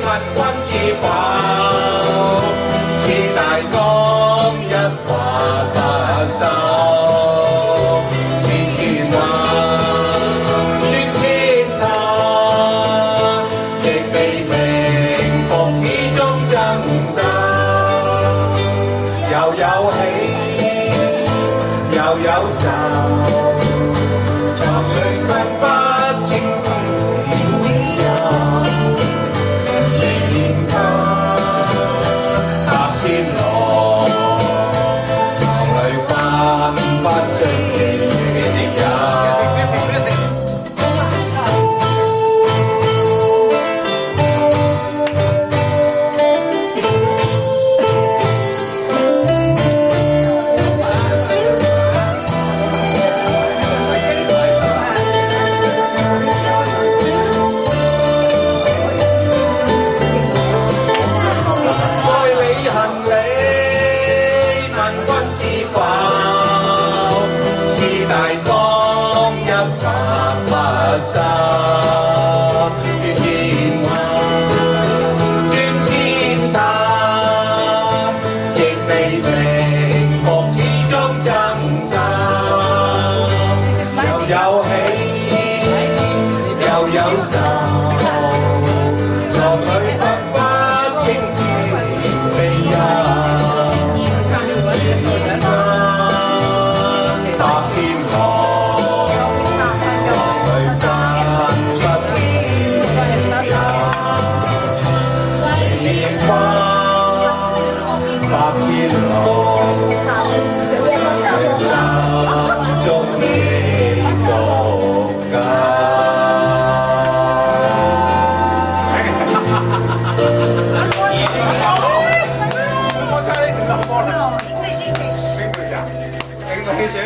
問君知否？此大江一發不收，千緣萬轉千塔，亦未明復始終爭鬥。又有喜又有愁，藏誰分不清天與地。白線浪，浪裏分不出己的人。大江一發不收，轉千彎轉千塔，亦未明復始終爭鬥。又有喜又有愁，藏誰分不清天非人。白線浪，心中你獨家。我猜你成個波啦，拎佢咋？拎佢幾錢？